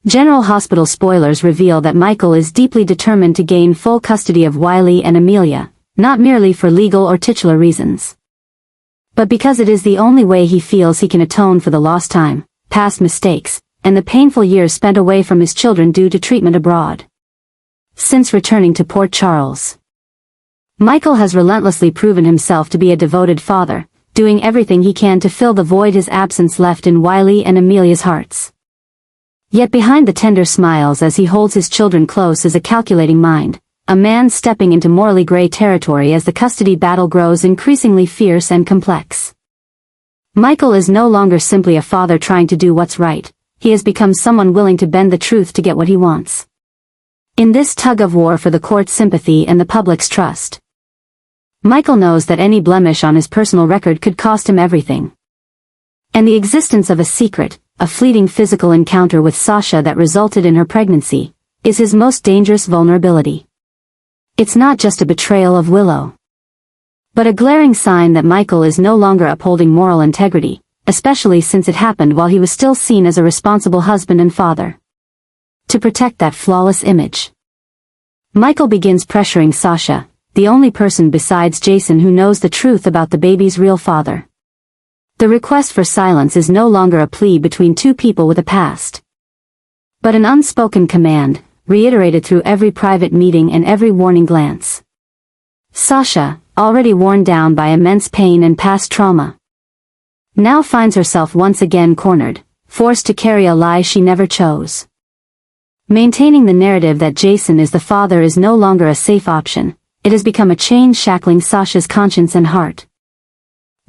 General Hospital spoilers reveal that Michael is deeply determined to gain full custody of Wiley and Amelia, not merely for legal or titular reasons, but because it is the only way he feels he can atone for the lost time, past mistakes, and the painful years spent away from his children due to treatment abroad. Since returning to Port Charles, Michael has relentlessly proven himself to be a devoted father, doing everything he can to fill the void his absence left in Wiley and Amelia's hearts. Yet behind the tender smiles as he holds his children close is a calculating mind, a man stepping into morally gray territory as the custody battle grows increasingly fierce and complex. Michael is no longer simply a father trying to do what's right, he has become someone willing to bend the truth to get what he wants. In this tug-of-war for the court's sympathy and the public's trust, Michael knows that any blemish on his personal record could cost him everything. And the existence of a secret, a fleeting physical encounter with Sasha that resulted in her pregnancy, is his most dangerous vulnerability. It's not just a betrayal of Willow, but a glaring sign that Michael is no longer upholding moral integrity, especially since it happened while he was still seen as a responsible husband and father. To protect that flawless image, Michael begins pressuring Sasha, the only person besides Jason who knows the truth about the baby's real father. The request for silence is no longer a plea between two people with a past, but an unspoken command, reiterated through every private meeting and every warning glance. Sasha, already worn down by immense pain and past trauma, now finds herself once again cornered, forced to carry a lie she never chose. Maintaining the narrative that Jason is the father is no longer a safe option, it has become a chain shackling Sasha's conscience and heart,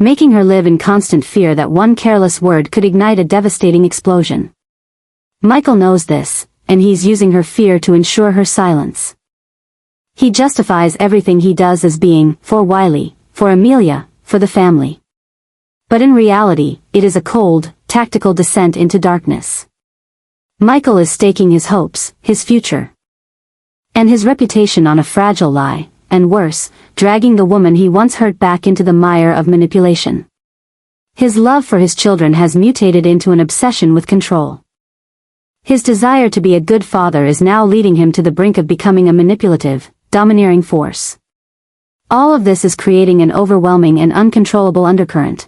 making her live in constant fear that one careless word could ignite a devastating explosion. Michael knows this, and he's using her fear to ensure her silence. He justifies everything he does as being, for Wiley, for Amelia, for the family. But in reality, it is a cold, tactical descent into darkness. Michael is staking his hopes, his future, and his reputation on a fragile lie, and worse, dragging the woman he once hurt back into the mire of manipulation. His love for his children has mutated into an obsession with control. His desire to be a good father is now leading him to the brink of becoming a manipulative, domineering force. All of this is creating an overwhelming and uncontrollable undercurrent.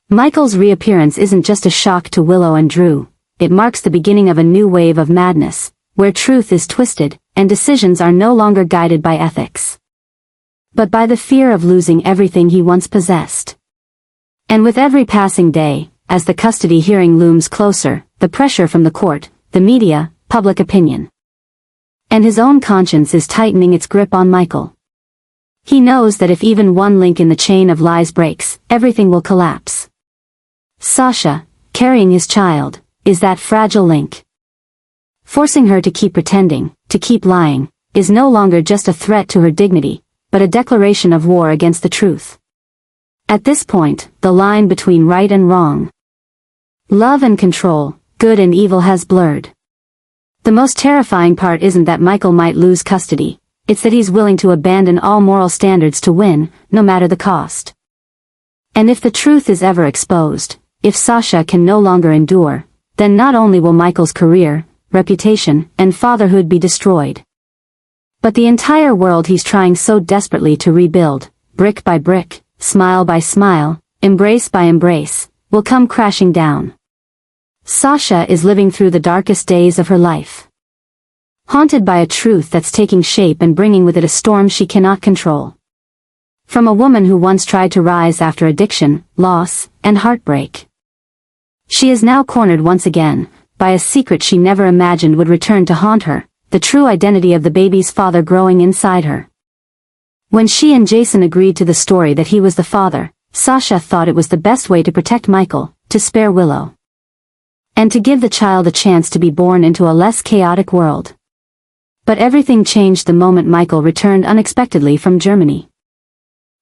Michael's reappearance isn't just a shock to Willow and Drew, it marks the beginning of a new wave of madness, where truth is twisted, and decisions are no longer guided by ethics, but by the fear of losing everything he once possessed. And with every passing day, as the custody hearing looms closer, the pressure from the court, the media, public opinion, and his own conscience is tightening its grip on Michael. He knows that if even one link in the chain of lies breaks, everything will collapse. Sasha, carrying his child, is that fragile link. Forcing her to keep pretending, to keep lying, is no longer just a threat to her dignity, but a declaration of war against the truth. At this point, the line between right and wrong, love and control, good and evil has blurred. The most terrifying part isn't that Michael might lose custody, it's that he's willing to abandon all moral standards to win, no matter the cost. And if the truth is ever exposed, if Sasha can no longer endure, then not only will Michael's career, reputation, and fatherhood be destroyed, but the entire world he's trying so desperately to rebuild, brick by brick, smile by smile, embrace by embrace, will come crashing down. Sasha is living through the darkest days of her life, haunted by a truth that's taking shape and bringing with it a storm she cannot control. From a woman who once tried to rise after addiction, loss, and heartbreak, she is now cornered once again, by a secret she never imagined would return to haunt her, the true identity of the baby's father growing inside her. When she and Jason agreed to the story that he was the father, Sasha thought it was the best way to protect Michael, to spare Willow, and to give the child a chance to be born into a less chaotic world. But everything changed the moment Michael returned unexpectedly from Germany,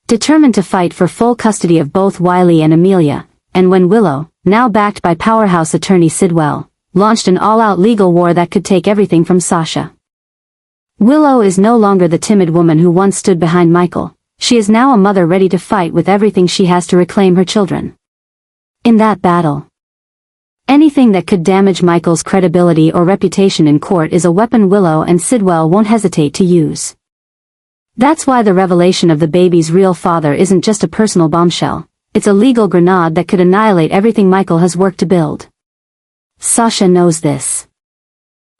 determined to fight for full custody of both Wiley and Amelia, and when Willow, now backed by powerhouse attorney Sidwell, launched an all-out legal war that could take everything from Sasha. Willow is no longer the timid woman who once stood behind Michael, she is now a mother ready to fight with everything she has to reclaim her children. In that battle, Anything that could damage Michael's credibility or reputation in court is a weapon Willow and Sidwell won't hesitate to use. That's why the revelation of the baby's real father isn't just a personal bombshell, it's a legal grenade that could annihilate everything Michael has worked to build. Sasha knows this.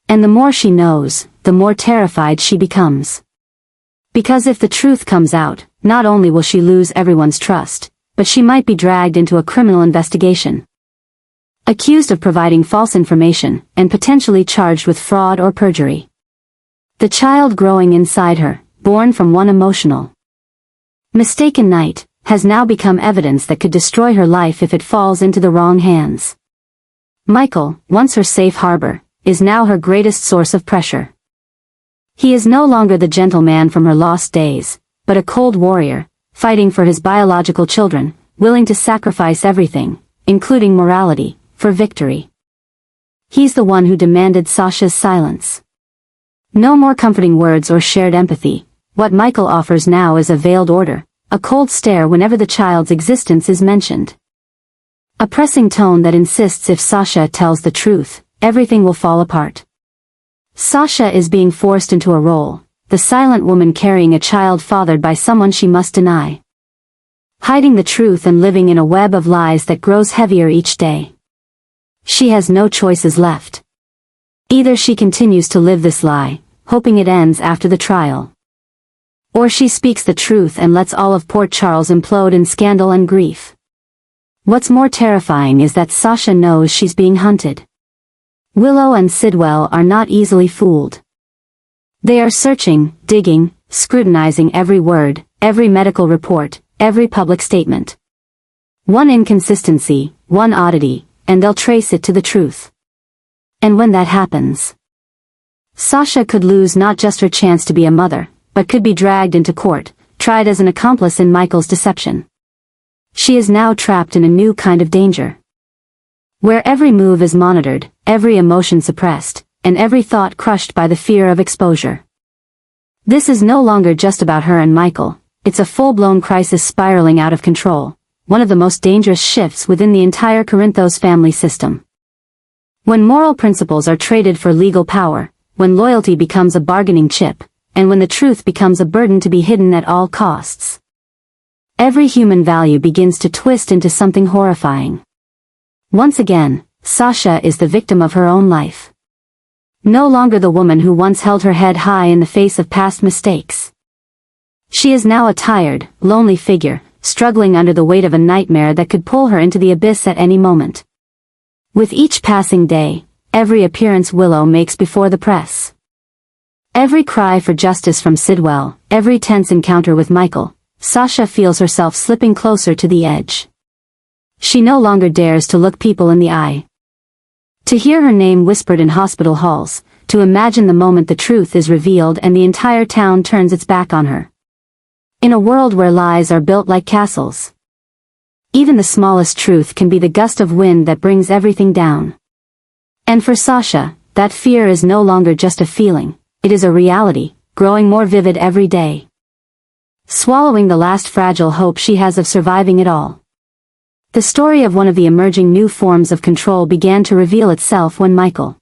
And the more she knows, the more terrified she becomes. Because if the truth comes out, not only will she lose everyone's trust, but she might be dragged into a criminal investigation. Accused of providing false information, and potentially charged with fraud or perjury. The child growing inside her, born from one emotional, mistaken night, has now become evidence that could destroy her life if it falls into the wrong hands. Michael, once her safe harbor, is now her greatest source of pressure. He is no longer the gentleman from her lost days, but a cold warrior, fighting for his biological children, willing to sacrifice everything, including morality, for victory. He's the one who demanded Sasha's silence. No more comforting words or shared empathy. What Michael offers now is a veiled order, a cold stare whenever the child's existence is mentioned. A pressing tone that insists if Sasha tells the truth, everything will fall apart. Sasha is being forced into a role, the silent woman carrying a child fathered by someone she must deny. Hiding the truth and living in a web of lies that grows heavier each day. She has no choices left. Either she continues to live this lie, hoping it ends after the trial. Or she speaks the truth and lets all of Port Charles implode in scandal and grief. What's more terrifying is that Sasha knows she's being hunted. Willow and Sidwell are not easily fooled. They are searching, digging, scrutinizing every word, every medical report, every public statement. One inconsistency, one oddity, and they'll trace it to the truth. And when that happens, Sasha could lose not just her chance to be a mother, but could be dragged into court, tried as an accomplice in Michael's deception. She is now trapped in a new kind of danger, where every move is monitored, every emotion suppressed, and every thought crushed by the fear of exposure. This is no longer just about her and Michael, it's a full-blown crisis spiraling out of control, one of the most dangerous shifts within the entire Corinthos family system. When moral principles are traded for legal power, when loyalty becomes a bargaining chip, and when the truth becomes a burden to be hidden at all costs, every human value begins to twist into something horrifying. Once again, Sasha is the victim of her own life. No longer the woman who once held her head high in the face of past mistakes. She is now a tired, lonely figure, struggling under the weight of a nightmare that could pull her into the abyss at any moment. With each passing day, every appearance Willow makes before the press, every cry for justice from Sidwell, every tense encounter with Michael, Sasha feels herself slipping closer to the edge. She no longer dares to look people in the eye. To hear her name whispered in hospital halls, to imagine the moment the truth is revealed and the entire town turns its back on her. In a world where lies are built like castles, even the smallest truth can be the gust of wind that brings everything down. And for Sasha, that fear is no longer just a feeling, it is a reality, growing more vivid every day. Swallowing the last fragile hope she has of surviving it all. The story of one of the emerging new forms of control began to reveal itself when Michael,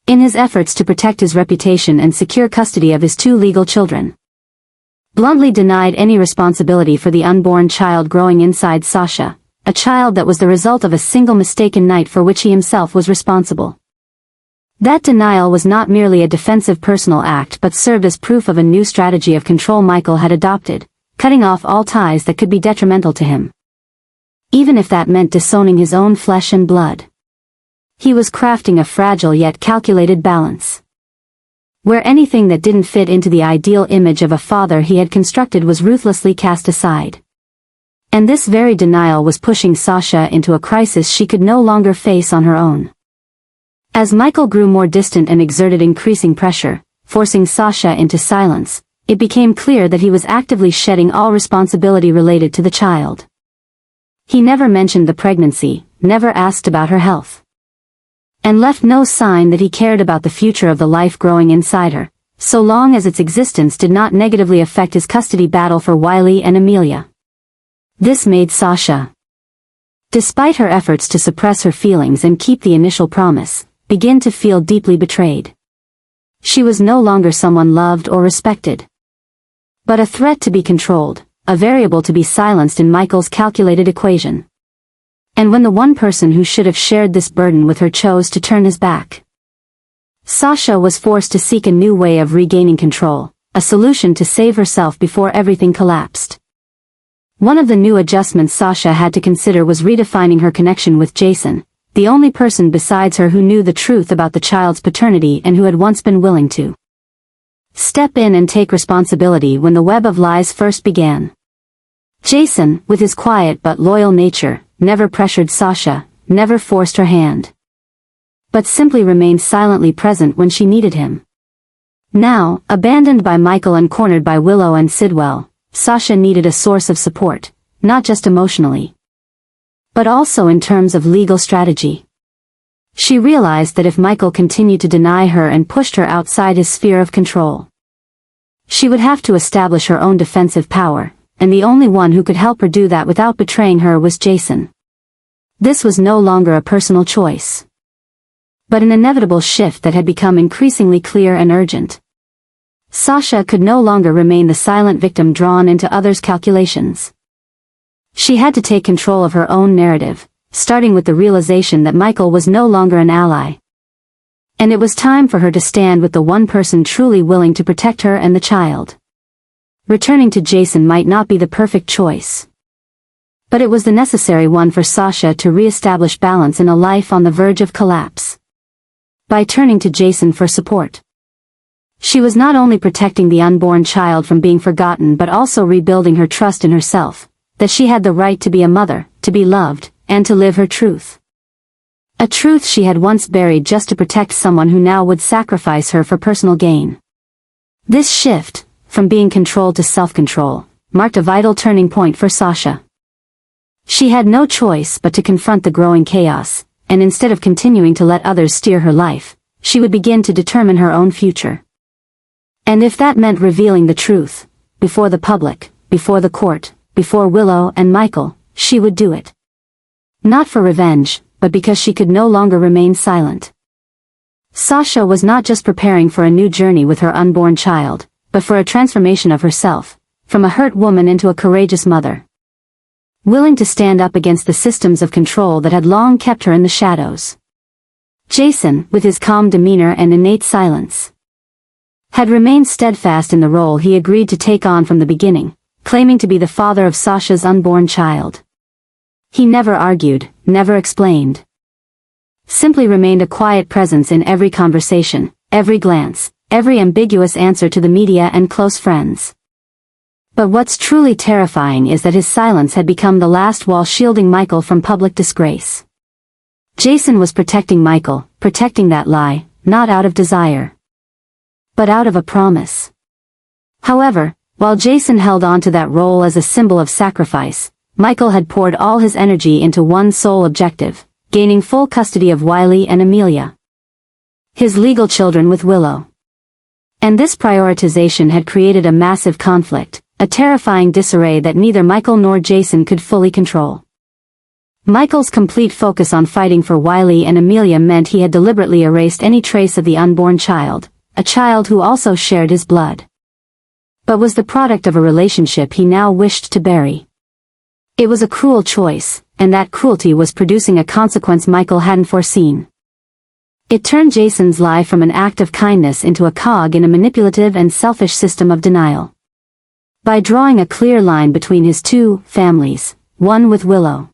in his efforts to protect his reputation and secure custody of his two legal children, bluntly denied any responsibility for the unborn child growing inside Sasha, a child that was the result of a single mistaken night for which he himself was responsible. That denial was not merely a defensive personal act but served as proof of a new strategy of control Michael had adopted, cutting off all ties that could be detrimental to him. Even if that meant disowning his own flesh and blood. He was crafting a fragile yet calculated balance, where anything that didn't fit into the ideal image of a father he had constructed was ruthlessly cast aside. And this very denial was pushing Sasha into a crisis she could no longer face on her own. As Michael grew more distant and exerted increasing pressure, forcing Sasha into silence, it became clear that he was actively shedding all responsibility related to the child. He never mentioned the pregnancy, never asked about her health, and left no sign that he cared about the future of the life growing inside her, so long as its existence did not negatively affect his custody battle for Wiley and Amelia. This made Sasha despite her efforts to suppress her feelings and keep the initial promise, began to feel deeply betrayed. She was no longer someone loved or respected, but a threat to be controlled, a variable to be silenced in Michael's calculated equation. And when the one person who should have shared this burden with her chose to turn his back, Sasha was forced to seek a new way of regaining control, a solution to save herself before everything collapsed. One of the new adjustments Sasha had to consider was redefining her connection with Jason, the only person besides her who knew the truth about the child's paternity and who had once been willing to step in and take responsibility when the web of lies first began. Jason, with his quiet but loyal nature, never pressured Sasha, never forced her hand, but simply remained silently present when she needed him. Now, abandoned by Michael and cornered by Willow and Sidwell, Sasha needed a source of support, not just emotionally, but also in terms of legal strategy. She realized that if Michael continued to deny her and pushed her outside his sphere of control, she would have to establish her own defensive power, and the only one who could help her do that without betraying her was Jason. This was no longer a personal choice, but an inevitable shift that had become increasingly clear and urgent. Sasha could no longer remain the silent victim drawn into others' calculations. She had to take control of her own narrative, starting with the realization that Michael was no longer an ally. And it was time for her to stand with the one person truly willing to protect her and the child. Returning to Jason might not be the perfect choice, but it was the necessary one for Sasha to re-establish balance in a life on the verge of collapse. By turning to Jason for support, she was not only protecting the unborn child from being forgotten but also rebuilding her trust in herself, that she had the right to be a mother, to be loved, and to live her truth. A truth she had once buried just to protect someone who now would sacrifice her for personal gain. This shift, from being controlled to self-control, marked a vital turning point for Sasha. She had no choice but to confront the growing chaos, and instead of continuing to let others steer her life, she would begin to determine her own future. And if that meant revealing the truth, before the public, before the court, before Willow and Michael, she would do it. Not for revenge, but because she could no longer remain silent. Sasha was not just preparing for a new journey with her unborn child, but for a transformation of herself, from a hurt woman into a courageous mother, willing to stand up against the systems of control that had long kept her in the shadows. Jason, with his calm demeanor and innate silence, had remained steadfast in the role he agreed to take on from the beginning, claiming to be the father of Sasha's unborn child. He never argued, never explained. Simply remained a quiet presence in every conversation, every glance, every ambiguous answer to the media and close friends. But what's truly terrifying is that his silence had become the last wall shielding Michael from public disgrace. Jason was protecting Michael, protecting that lie, not out of desire, but out of a promise. However, while Jason held on to that role as a symbol of sacrifice, Michael had poured all his energy into one sole objective, gaining full custody of Wiley and Amelia, his legal children with Willow. And this prioritization had created a massive conflict, a terrifying disarray that neither Michael nor Jason could fully control. Michael's complete focus on fighting for Wiley and Amelia meant he had deliberately erased any trace of the unborn child, a child who also shared his blood, but was the product of a relationship he now wished to bury. It was a cruel choice, and that cruelty was producing a consequence Michael hadn't foreseen. It turned Jason's lie from an act of kindness into a cog in a manipulative and selfish system of denial. By drawing a clear line between his two families, one with Willow,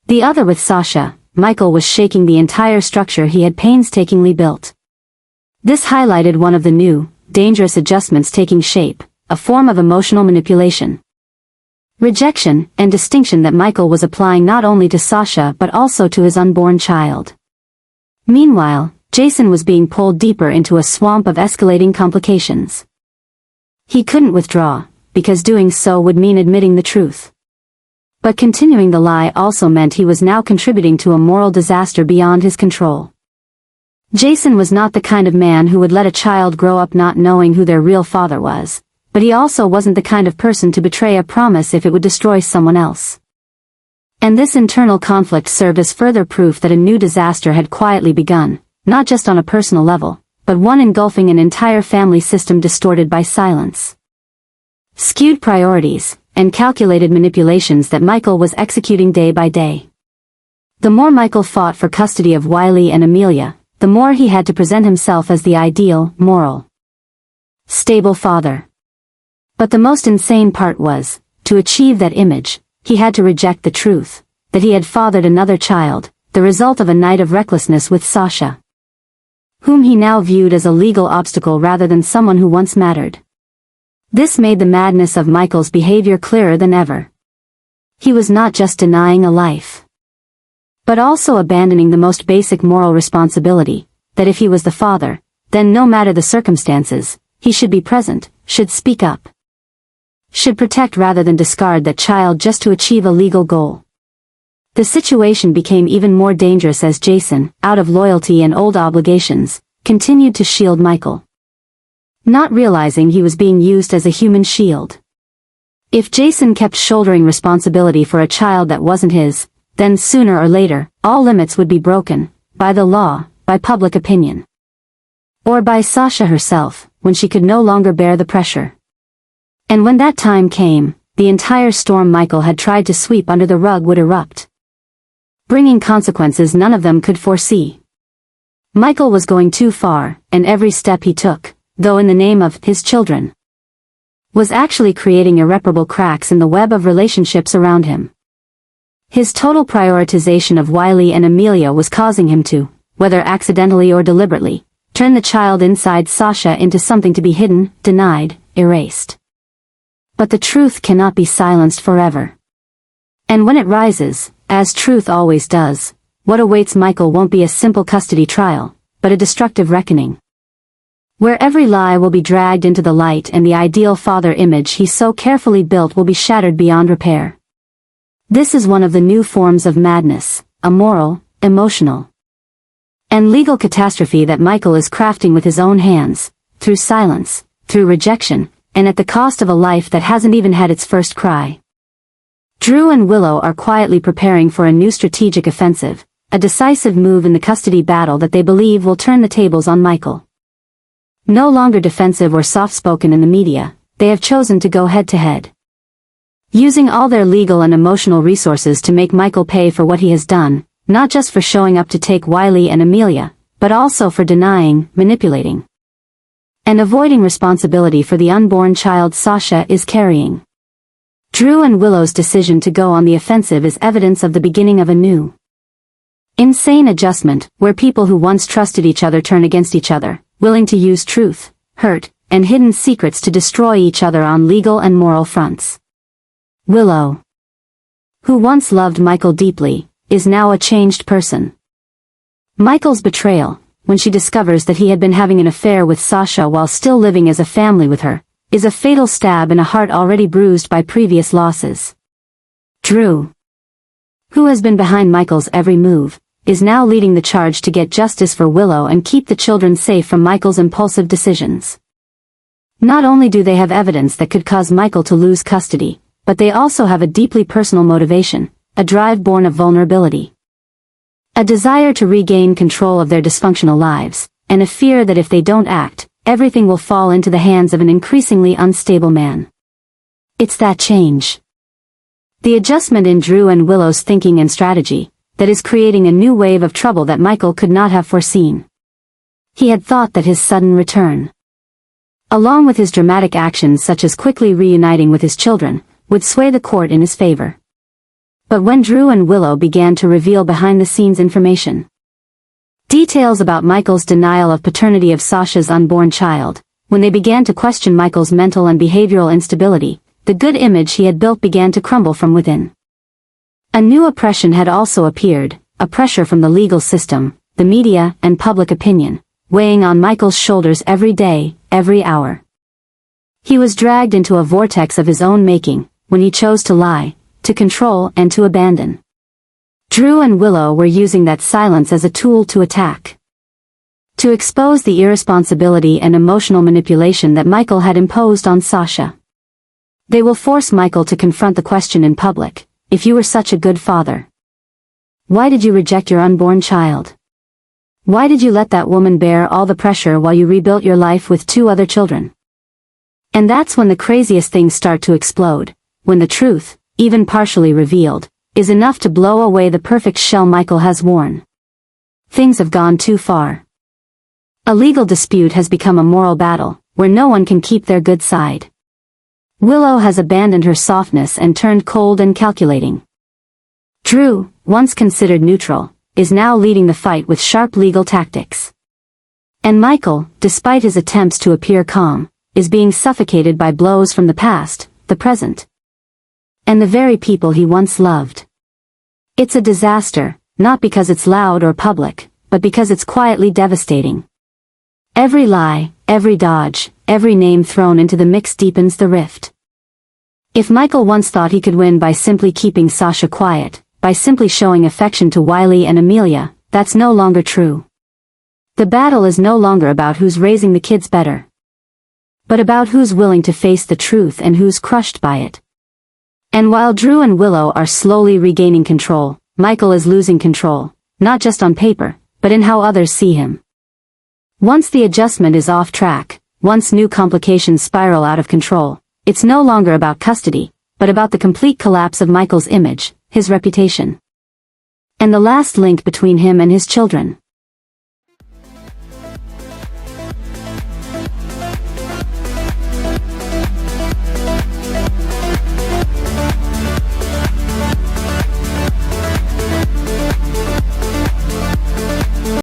the other with Sasha, Michael was shaking the entire structure he had painstakingly built. This highlighted one of the new, dangerous adjustments taking shape, a form of emotional manipulation, rejection, and distinction that Michael was applying not only to Sasha but also to his unborn child. Meanwhile, Jason was being pulled deeper into a swamp of escalating complications. He couldn't withdraw, because doing so would mean admitting the truth. But continuing the lie also meant he was now contributing to a moral disaster beyond his control. Jason was not the kind of man who would let a child grow up not knowing who their real father was, but he also wasn't the kind of person to betray a promise if it would destroy someone else. And this internal conflict served as further proof that a new disaster had quietly begun, not just on a personal level, but one engulfing an entire family system distorted by silence, skewed priorities, and calculated manipulations that Michael was executing day by day. The more Michael fought for custody of Wiley and Amelia, the more he had to present himself as the ideal, moral, stable father. But the most insane part was, to achieve that image, he had to reject the truth, that he had fathered another child, the result of a night of recklessness with Sasha, whom he now viewed as a legal obstacle rather than someone who once mattered. This made the madness of Michael's behavior clearer than ever. He was not just denying a life, but also abandoning the most basic moral responsibility, that if he was the father, then no matter the circumstances, he should be present, should speak up, should protect rather than discard that child just to achieve a legal goal. The situation became even more dangerous as Jason, out of loyalty and old obligations, continued to shield Michael, not realizing he was being used as a human shield. If Jason kept shouldering responsibility for a child that wasn't his, then sooner or later, all limits would be broken, by the law, by public opinion, or by Sasha herself, when she could no longer bear the pressure. And when that time came, the entire storm Michael had tried to sweep under the rug would erupt, bringing consequences none of them could foresee. Michael was going too far, and every step he took, though in the name of his children, was actually creating irreparable cracks in the web of relationships around him. His total prioritization of Wiley and Amelia was causing him to, whether accidentally or deliberately, turn the child inside Sasha into something to be hidden, denied, erased. But the truth cannot be silenced forever. And when it rises, as truth always does, what awaits Michael won't be a simple custody trial, but a destructive reckoning, where every lie will be dragged into the light and the ideal father image he so carefully built will be shattered beyond repair. This is one of the new forms of madness, a moral, emotional, and legal catastrophe that Michael is crafting with his own hands, through silence, through rejection, and at the cost of a life that hasn't even had its first cry. Drew and Willow are quietly preparing for a new strategic offensive, a decisive move in the custody battle that they believe will turn the tables on Michael. No longer defensive or soft-spoken in the media, they have chosen to go head-to-head, using all their legal and emotional resources to make Michael pay for what he has done, not just for showing up to take Wiley and Amelia, but also for denying, manipulating, and avoiding responsibility for the unborn child Sasha is carrying. Drew and Willow's decision to go on the offensive is evidence of the beginning of a new, insane adjustment, where people who once trusted each other turn against each other, willing to use truth, hurt, and hidden secrets to destroy each other on legal and moral fronts. Willow, who once loved Michael deeply, is now a changed person. Michael's betrayal, when she discovers that he had been having an affair with Sasha while still living as a family with her, is a fatal stab in a heart already bruised by previous losses. Drew, who has been behind Michael's every move, is now leading the charge to get justice for Willow and keep the children safe from Michael's impulsive decisions. Not only do they have evidence that could cause Michael to lose custody, but they also have a deeply personal motivation, a drive born of vulnerability, a desire to regain control of their dysfunctional lives, and a fear that if they don't act, everything will fall into the hands of an increasingly unstable man. It's that change, the adjustment in Drew and Willow's thinking and strategy, that is creating a new wave of trouble that Michael could not have foreseen. He had thought that his sudden return, along with his dramatic actions such as quickly reuniting with his children, would sway the court in his favor. But when Drew and Willow began to reveal behind-the-scenes information, details about Michael's denial of paternity of Sasha's unborn child, when they began to question Michael's mental and behavioral instability, the good image he had built began to crumble from within. A new oppression had also appeared, a pressure from the legal system, the media, and public opinion, weighing on Michael's shoulders every day, every hour. He was dragged into a vortex of his own making, when he chose to lie, to control, and to abandon. Drew and Willow were using that silence as a tool to attack, to expose the irresponsibility and emotional manipulation that Michael had imposed on Sasha. They will force Michael to confront the question in public, if you were such a good father? Why did you reject your unborn child? Why did you let that woman bear all the pressure while you rebuilt your life with 2 other children? And that's when the craziest things start to explode, when the truth, even partially revealed, is enough to blow away the perfect shell Michael has worn. Things have gone too far. A legal dispute has become a moral battle, where no one can keep their good side. Willow has abandoned her softness and turned cold and calculating. Drew, once considered neutral, is now leading the fight with sharp legal tactics. And Michael, despite his attempts to appear calm, is being suffocated by blows from the past, the present, and the very people he once loved. It's a disaster, not because it's loud or public, but because it's quietly devastating. Every lie, every dodge, every name thrown into the mix deepens the rift. If Michael once thought he could win by simply keeping Sasha quiet, by simply showing affection to Wiley and Amelia, that's no longer true. The battle is no longer about who's raising the kids better, but about who's willing to face the truth and who's crushed by it. And while Drew and Willow are slowly regaining control, Michael is losing control, not just on paper, but in how others see him. Once the adjustment is off track, once new complications spiral out of control, it's no longer about custody, but about the complete collapse of Michael's image, his reputation, and the last link between him and his children.